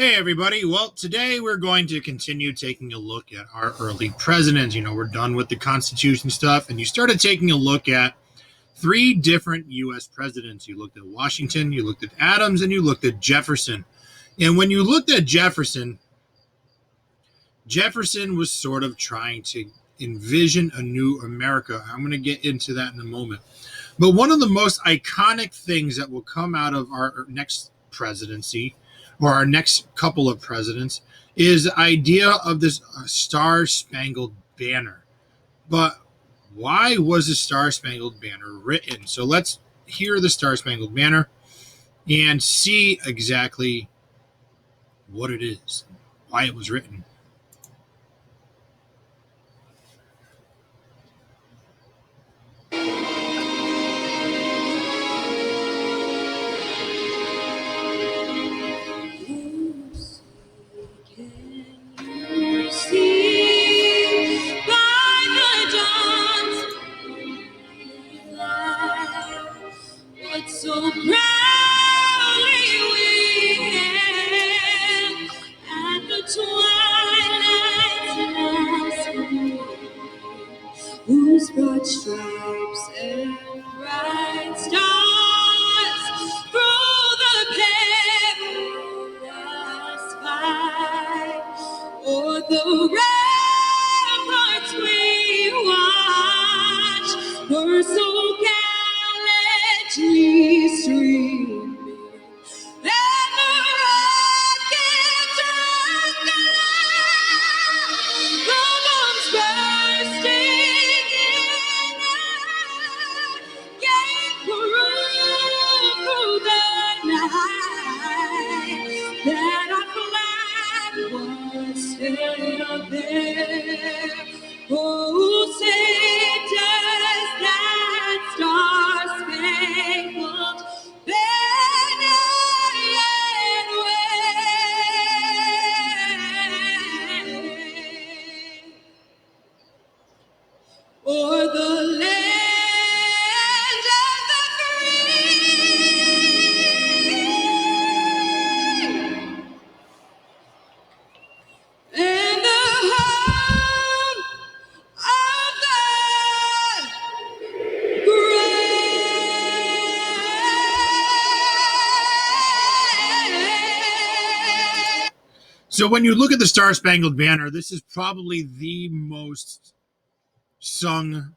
Hey, everybody. Well, today we're going to continue taking a look at our early presidents. We're done with the Constitution stuff, and you started taking a look at three different U.S. presidents. You looked at Washington, you looked at Adams, and you looked at Jefferson. And when you looked at Jefferson, Jefferson was sort of trying to envision a new America. I'm going to get into that in a moment. But one of the most iconic things that will come out of our next presidency, or our next couple of presidents, is the idea of this Star-Spangled Banner. But why was the Star-Spangled Banner written? So let's hear the Star-Spangled Banner and see exactly what it is, why it was written. So proudly we hailed at the twilight's last gleam, whose broad stripes and bright stars through the perilous fight, o'er the ramparts we watched were so gallantly streaming, and the rockets rocked the bombs bursting in gave proof through the night that our flag was still there. Oh, say does that star-spangled banner yet wave o'er the land of the free and the home of the great. So when you look at the Star-Spangled Banner, this is probably the most sung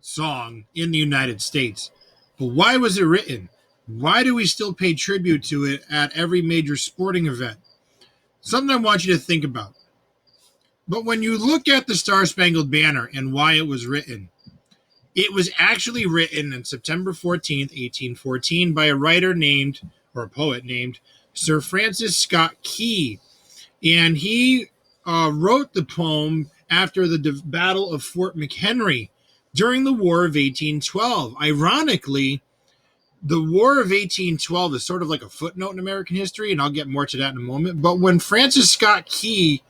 song in the United States. But why was it written? Why do we still pay tribute to it at every major sporting event? Something I want you to think about. But when you look at the Star-Spangled Banner and why it was written, it was actually written on September 14th, 1814 by a writer named, or a poet named, Sir Francis Scott Key. And he wrote the poem after the Battle of Fort McHenry during the War of 1812. Ironically, the War of 1812 is sort of like a footnote in American history, and I'll get more to that in a moment. But when Francis Scott Key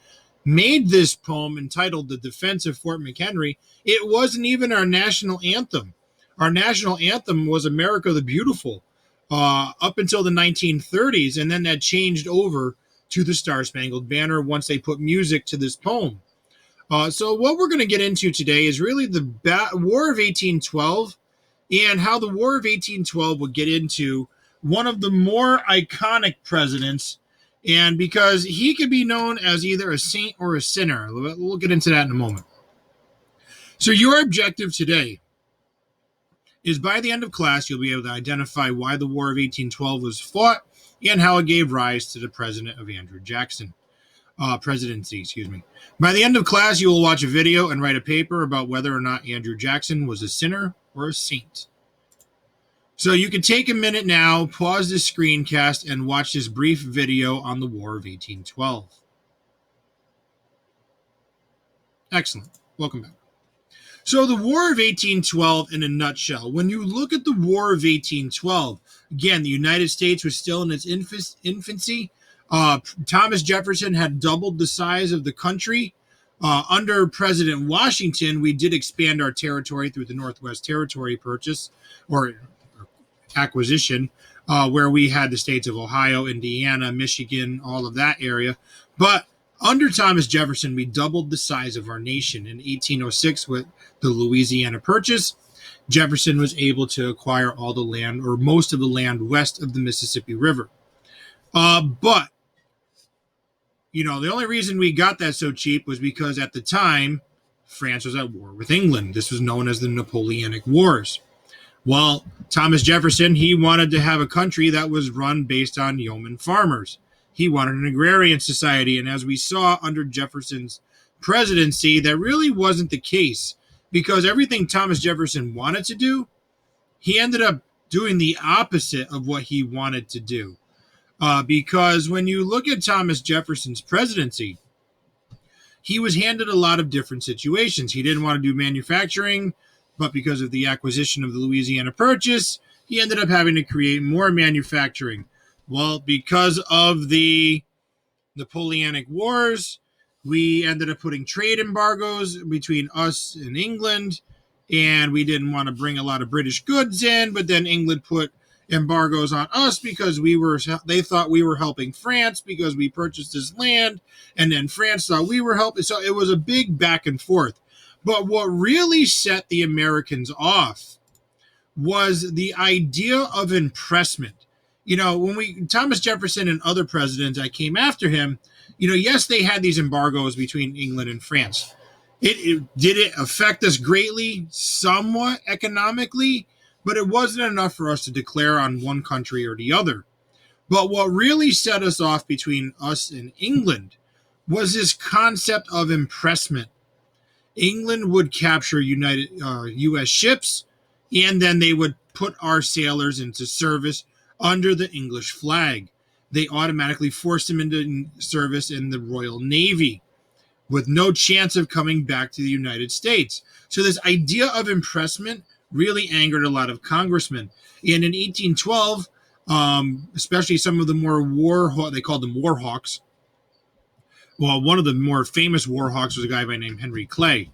made this poem entitled The Defense of Fort McHenry, it wasn't even our national anthem. Our national anthem was America the Beautiful up until the 1930s, and then that changed over to the Star-Spangled Banner once they put music to this poem. So what we're going to get into today is really the War of 1812 and how the War of 1812 would get into one of the more iconic presidents, and because he could be known as either a saint or a sinner. We'll get into that in a moment. So your objective today is by the end of class, you'll be able to identify why the War of 1812 was fought and how it gave rise to the presidency. By the end of class, you will watch a video and write a paper about whether or not Andrew Jackson was a sinner or a saint. So you can take a minute now, pause this screencast, and watch this brief video on the War of 1812. Excellent. Welcome back. So the War of 1812 in a nutshell. When you look at the War of 1812, again, the United States was still in its infancy. Thomas Jefferson had doubled the size of the country. Under President Washington, we did expand our territory through the Northwest Territory purchase or acquisition. where we had the states of Ohio, Indiana, Michigan, all of that area. But under Thomas Jefferson, we doubled the size of our nation. In 1806, with the Louisiana Purchase, Jefferson was able to acquire all the land, or most of the land, west of the Mississippi River. But the only reason we got that so cheap was because at the time, France was at war with England. This was known as the Napoleonic Wars. Well, Thomas Jefferson, he wanted to have a country that was run based on yeoman farmers. He wanted an agrarian society, and as we saw under Jefferson's presidency, that really wasn't the case, because everything Thomas Jefferson wanted to do, he ended up doing the opposite of what he wanted to do. Because when you look at Thomas Jefferson's presidency, he was handed a lot of different situations. He didn't want to do manufacturing, but because of the acquisition of the Louisiana Purchase, he ended up having to create more manufacturing. Well, because of the Napoleonic Wars, we ended up putting trade embargoes between us and England, and we didn't want to bring a lot of British goods in, but then England put embargoes on us because they thought we were helping France because we purchased this land, and then France thought we were helping. So it was a big back and forth. But what really set the Americans off was the idea of impressment. When Thomas Jefferson and other presidents that came after him, yes, they had these embargoes between England and France. Did it affect us greatly? Somewhat economically, but it wasn't enough for us to declare on one country or the other. But what really set us off between us and England was this concept of impressment. England would capture U.S. ships, and then they would put our sailors into service under the English flag. They automatically forced them into service in the Royal Navy with no chance of coming back to the United States. So this idea of impressment really angered a lot of congressmen. And in 1812, especially some of the more they called them war hawks. Well, one of the more famous war hawks was a guy by the name Henry Clay.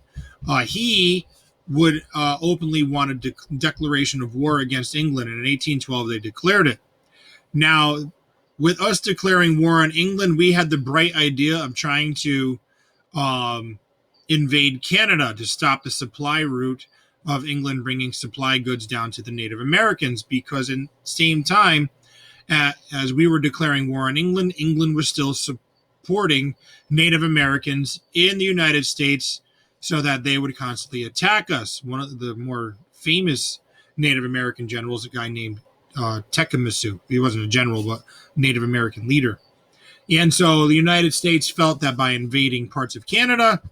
He would openly want a declaration of war against England, and in 1812 they declared it. Now, with us declaring war on England, we had the bright idea of trying to invade Canada to stop the supply route of England bringing supply goods down to the Native Americans, because in the same time as we were declaring war on England, England was still supporting Native Americans in the United States so that they would constantly attack us. One of the more famous Native American generals, a guy named Tecumseh. He wasn't a general, but Native American leader. And so the United States felt that by invading parts of Canada,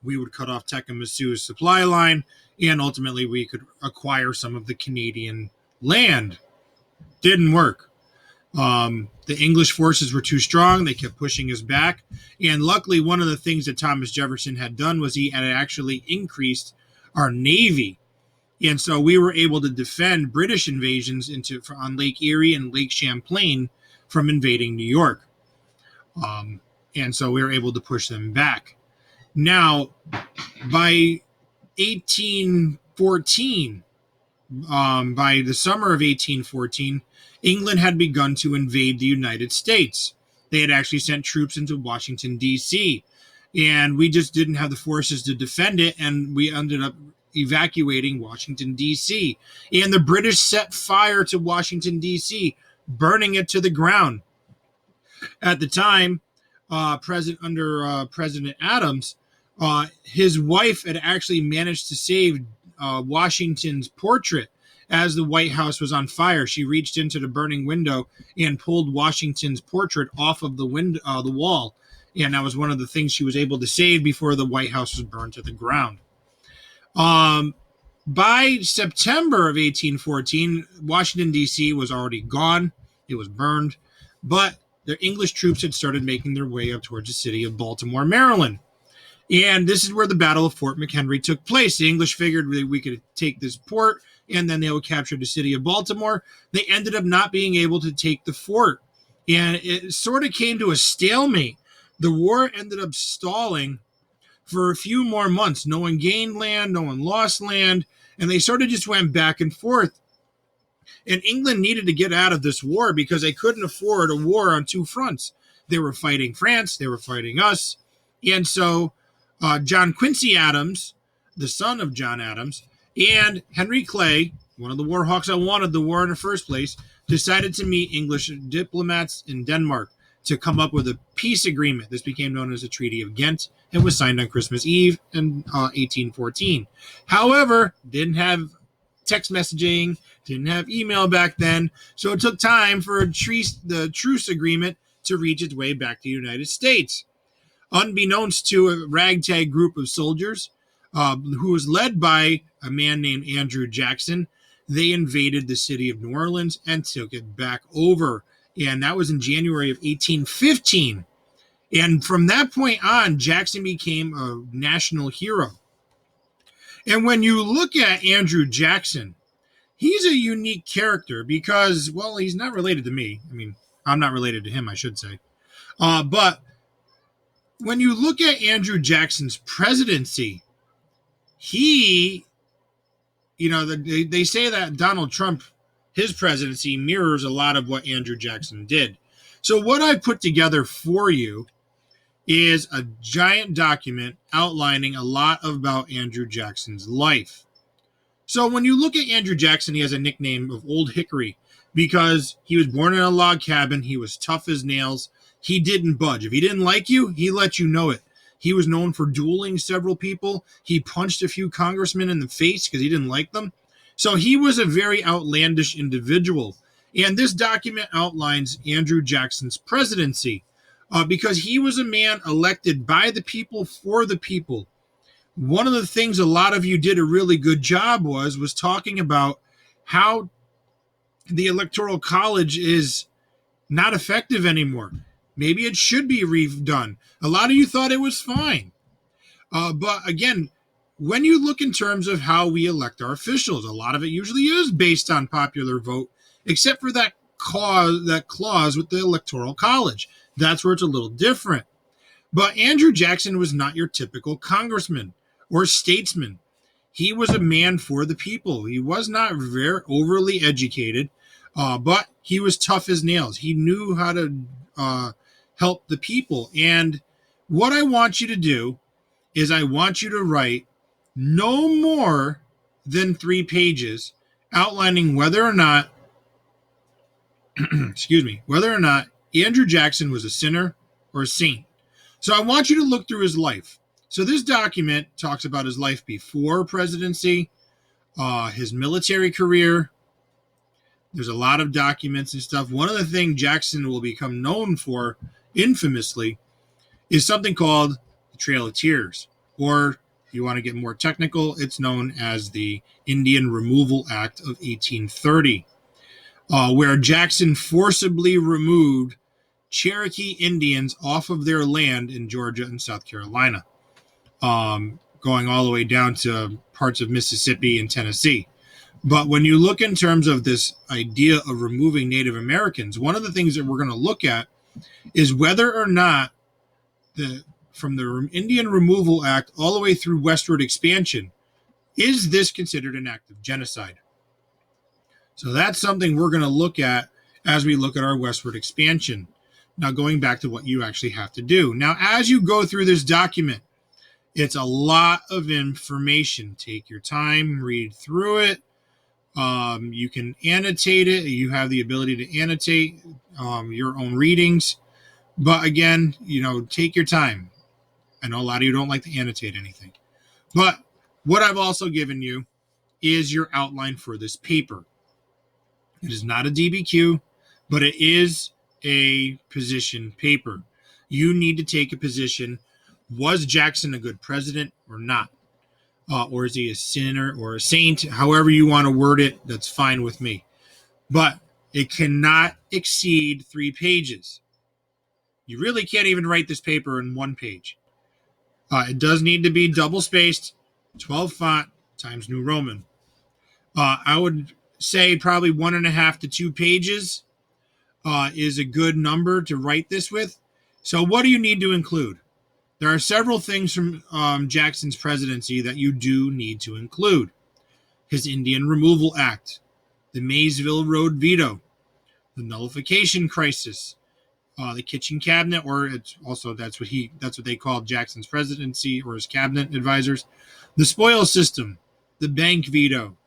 we would cut off Tecumseh's supply line, and ultimately we could acquire some of the Canadian land. Didn't work. The English forces were too strong. They kept pushing us back. And luckily, one of the things that Thomas Jefferson had done was he had actually increased our Navy. And so we were able to defend British invasions on Lake Erie and Lake Champlain from invading New York. And so we were able to push them back. Now, by 1814, by the summer of 1814, England had begun to invade the United States. They had actually sent troops into Washington, D.C., and we just didn't have the forces to defend it, and we ended up evacuating Washington, D.C. And the British set fire to Washington, D.C., burning it to the ground. At the time, President Adams, his wife had actually managed to save Washington's portrait as the White House was on fire. She reached into the burning window and pulled Washington's portrait off of the wall. And that was one of the things she was able to save before the White House was burned to the ground. By September of 1814, Washington, D.C. was already gone. It was burned. But the English troops had started making their way up towards the city of Baltimore, Maryland. And this is where the Battle of Fort McHenry took place. The English figured we could take this port, and then they would capture the city of Baltimore. They ended up not being able to take the fort. And it sort of came to a stalemate. The war ended up stalling for a few more months. No one gained land, no one lost land, and they sort of just went back and forth. And England needed to get out of this war because they couldn't afford a war on two fronts. They were fighting France, they were fighting us. And so John Quincy Adams, the son of John Adams, and Henry Clay, one of the war hawks that wanted the war in the first place, decided to meet English diplomats in Denmark to come up with a peace agreement. This became known as the Treaty of Ghent and was signed on Christmas Eve in 1814. However, didn't have text messaging, didn't have email back then, so it took time for the truce agreement to reach its way back to the United States. Unbeknownst to a ragtag group of soldiers, who was led by a man named Andrew Jackson, they invaded the city of New Orleans and took it back over. And that was in January of 1815. And from that point on, Jackson became a national hero. And when you look at Andrew Jackson, he's a unique character because, well, he's not related to me. I mean, I'm not related to him, I should say. But when you look at Andrew Jackson's presidency, he, they say that Donald Trump, his presidency mirrors a lot of what Andrew Jackson did. So what I put together for you is a giant document outlining a lot about Andrew Jackson's life. So when you look at Andrew Jackson, he has a nickname of Old Hickory because he was born in a log cabin. He was tough as nails. He didn't budge. If he didn't like you, he let you know it. He was known for dueling several people. He punched a few congressmen in the face because he didn't like them. So he was a very outlandish individual. And this document outlines Andrew Jackson's presidency because he was a man elected by the people for the people. One of the things a lot of you did a really good job was talking about how the Electoral College is not effective anymore. Maybe it should be redone. A lot of you thought it was fine. But again, when you look in terms of how we elect our officials, a lot of it usually is based on popular vote, except for that clause with the Electoral College. That's where it's a little different. But Andrew Jackson was not your typical congressman or statesman. He was a man for the people. He was not very overly educated, but he was tough as nails. He knew how to help the people. And what I want you to do is I want you to write no more than 3 pages outlining whether or not, whether or not Andrew Jackson was a sinner or a saint. So I want you to look through his life. So this document talks about his life before presidency, his military career. There's a lot of documents and stuff. One of the things Jackson will become known for, infamously, is something called the Trail of Tears. Or, if you want to get more technical, it's known as the Indian Removal Act of 1830, where Jackson forcibly removed Cherokee Indians off of their land in Georgia and South Carolina, going all the way down to parts of Mississippi and Tennessee. But when you look in terms of this idea of removing Native Americans, one of the things that we're going to look at is whether or not from the Indian Removal Act all the way through westward expansion, is this considered an act of genocide? So that's something we're going to look at as we look at our westward expansion. Now, going back to what you actually have to do. Now, as you go through this document, it's a lot of information. Take your time, read through it. You can annotate it. You have the ability to annotate your own readings. But again, take your time. I know a lot of you don't like to annotate anything. But what I've also given you is your outline for this paper. It is not a DBQ, but it is a position paper. You need to take a position. Was Jackson a good president or not? Or is he a sinner or a saint? However you want to word it, that's fine with me. But it cannot exceed 3 pages. You really can't even write this paper in 1 page. It does need to be double-spaced, 12 font, Times New Roman. I would say probably 1.5 to 2 pages is a good number to write this with. So what do you need to include? There are several things from Jackson's presidency that you do need to include. His Indian Removal Act, the Maysville Road veto, the nullification crisis, the kitchen cabinet, or it's also that's what they called Jackson's presidency or his cabinet advisors, the spoils system, the bank veto,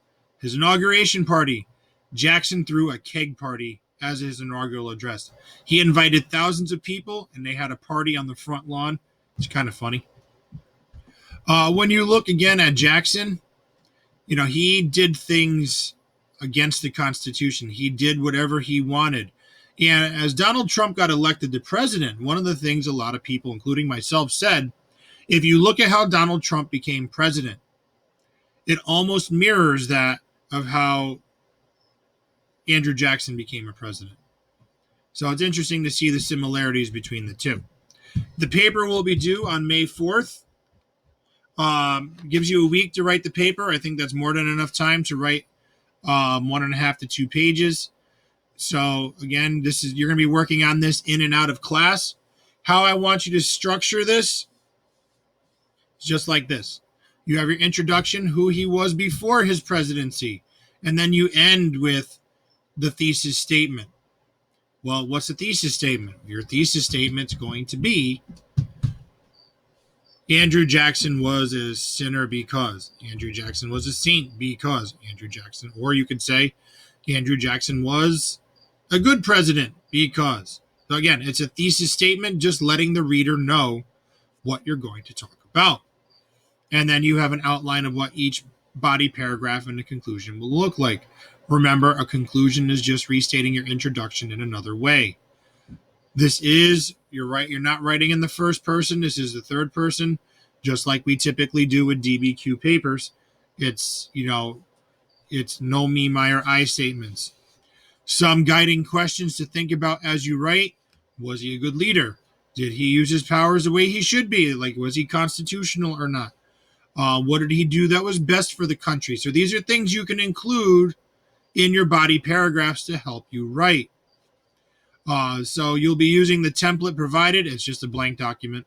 his inauguration party. Jackson threw a keg party as his inaugural address. He invited thousands of people, and they had a party on the front lawn. It's kind of funny. When you look again at Jackson, he did things against the Constitution. He did whatever he wanted. And as Donald Trump got elected to president, one of the things a lot of people, including myself, said, if you look at how Donald Trump became president, it almost mirrors that of how Andrew Jackson became a president. So it's interesting to see the similarities between the two. The paper will be due on May 4th. Gives you a week to write the paper. I think that's more than enough time to write 1.5 to 2 pages. So again, you're going to be working on this in and out of class. How I want you to structure this is just like this. You have your introduction, who he was before his presidency, and then you end with the thesis statement. Well, what's the thesis statement? Your thesis statement's going to be Andrew Jackson was a sinner because Andrew Jackson was a saint because Andrew Jackson, or you could say Andrew Jackson was a good president because. So again, it's a thesis statement, just letting the reader know what you're going to talk about. And then you have an outline of what each body paragraph and the conclusion will look like. Remember, a conclusion is just restating your introduction in another way. You're right, you're not writing in the first person. This is the third person, just like we typically do with DBQ papers. It's no, me, my, or I statements. Some guiding questions to think about as you write. Was he a good leader? Did he use his powers the way he should be? Like, was he constitutional or not? What did he do that was best for the country? So these are things you can include in your body paragraphs to help you write. So you'll be using the template provided. It's just a blank document.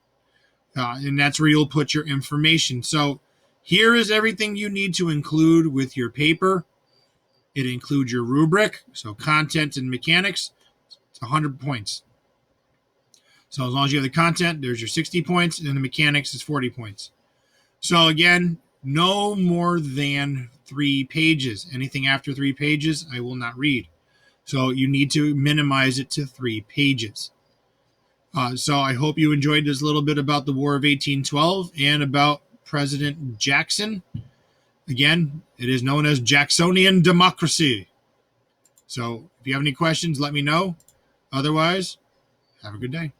And that's where you'll put your information. So here is everything you need to include with your paper. It includes your rubric, so content and mechanics. It's 100 points. So as long as you have the content, there's your 60 points, and the mechanics is 40 points. So again, no more than 3 pages. Anything after 3 pages, I will not read. So you need to minimize it to 3 pages. So I hope you enjoyed this little bit about the War of 1812 and about President Jackson. Again, it is known as Jacksonian democracy. So if you have any questions, let me know. Otherwise, have a good day.